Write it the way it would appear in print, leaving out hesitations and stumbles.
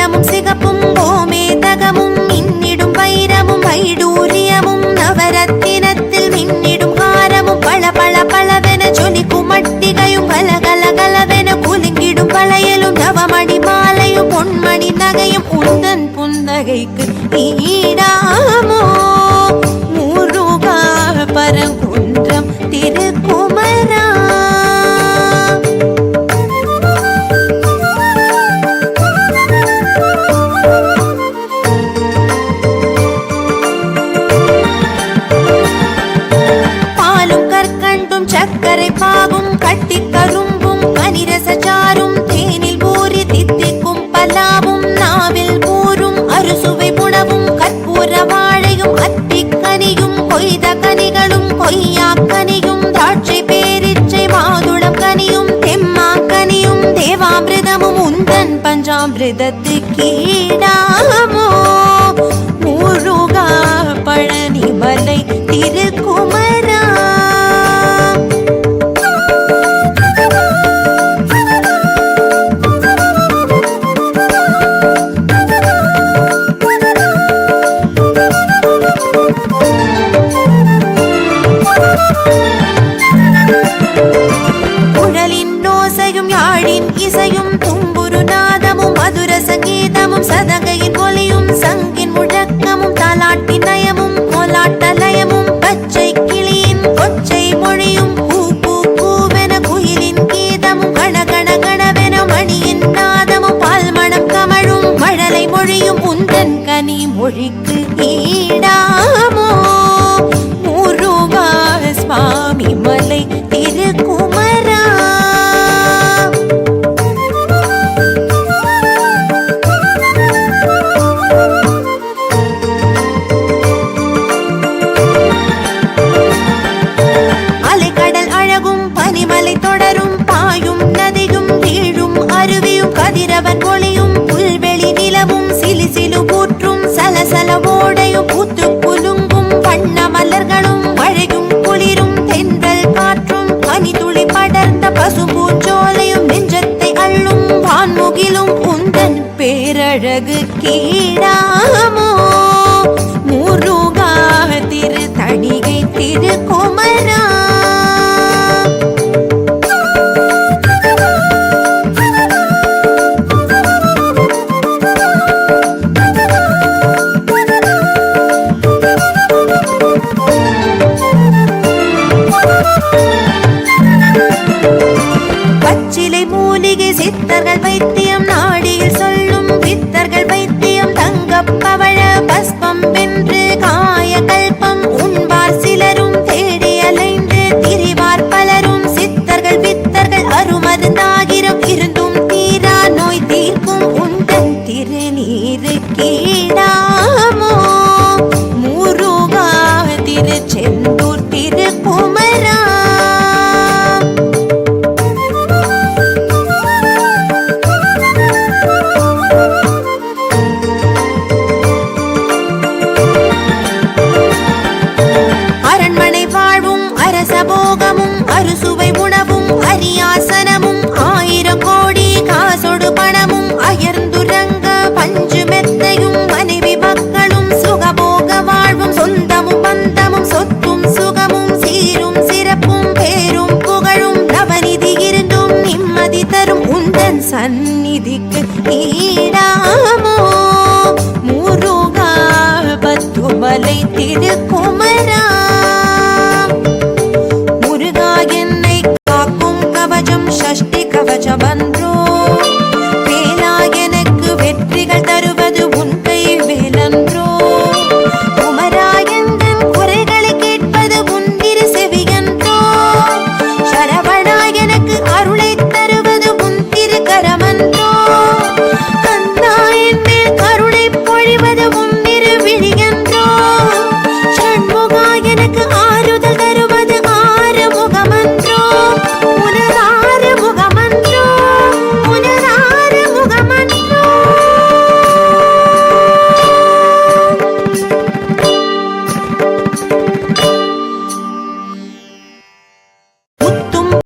நீலமும் சிகப்பும் கோமேதகமும் மின்னிடும் வைரமும் வைடூரியமும் நவரத்தினத்தில் மின்னிடும் ஹாரமும் பள பள பளவென ஜொலிக்கும் மட்டிகையும் கலகல கலவென குலுங்கிடும் வளையலும் நவமணி மாலையும் பொன்மணி நகையும் உந்தன் புன்னகைக்கு ஈடாமோ முருகா பரங்குன்றம் திருக்குமரா. சக்கரை பாகும் கட்டி கரும்பும் பனிரசச்சாரும் தேனில் ஊறி தித்திக்கும் பலாவும் நாவில் கூறும் அறுசுவை புணவும் கற்பூர வாழையும் அத்திக்கனியும் கொய்த கனிகளும் கொய்யாக்கனியும் திராட்சை பேரிச்சை மாதுளம் கனியும் தெம்மாக்கனியும் தேவாமிர்தமும் உந்தன் பஞ்சாமிர்தத்துக்கு ஈடாமோ முருகா பழனிமலை திருக்குமரா. குழலின் ஓசையும் யாழின் இசையும் தும்புரு நாதமும் மதுர சங்கீதமும் சதங்கையின் ஒலியும் சங்கின் முழக்கமும் தாலாட்டின் நயமும் கோலாட்டலயமும் பச்சை கிளியின் கொச்சை மொழியும் பூ பூ பூவென குயிலின் கீதமும் கணகண கணவென மணியின் நாதமும் பால்மணம் கமழும் மழலை மொழியும் உந்தன் கனி மொழிக்கு ஈடாமோ முருகா சுவாமி மலை திருக்குமரா. அலைக்கடல் அழகும் பனிமலை தொடரும் பாயும் நதியும் வீழும் அருவியும் கதிரவன் ஒளியும் புல்வெளி நிலவும் சிலு சிலு கூற்றும் சலசல ஓடையும் பூத்து குலுங்கும் வண்ண மலர்களும் மழையும் குளிரும் தென்றல் காற்றும் பனி துளி படர்ந்த பசும்பூஞ்சோலையும் நெஞ்சத்தை அள்ளும் வான்முகிலும் உந்தன் பேரழகு கீழாமோ முருகா திருத்தணிகை திருக்குமரா. பச்சிலை மூலிகை சித்தர்கள் வைத்தியம் நாடியில் சொல்லும் வித்தர்கள் வைத்தியம் தங்கப்பவழ பஸ்பம் வென்று காய கல்பம் உண்பார் சிலரும் தேடி அலைந்து திரிவார் பலரும் சித்தர்கள் வித்தர்கள் அருமருந்தாகிரம் இருந்தும் தீரா நோய் தீர்க்கும் உந்தன் திருநீரு கீழாமோ முருகா திருச்செந்தூர் திருக்குமரா. அரசபோகமும் அறுசுவை உணவும் அரியாசனமும் 1000 கோடி காசொடு பணமும் அயர்ந்துரங்க பஞ்சு மெத்தையும் மனைவி மக்களும் சுகபோக வாழ்வும் சொந்தமும் பந்தமும் சொத்தும் சுகமும் சீரும் சிறப்பும் பேரும் புகழும் நவநிதி இருந்தும் நிம்மதி தரும் உந்தன் சந்நிதிக்கு ஈடாமோ முருகா பத்துமலை திருக்குமரா. षष्टि कवच बंद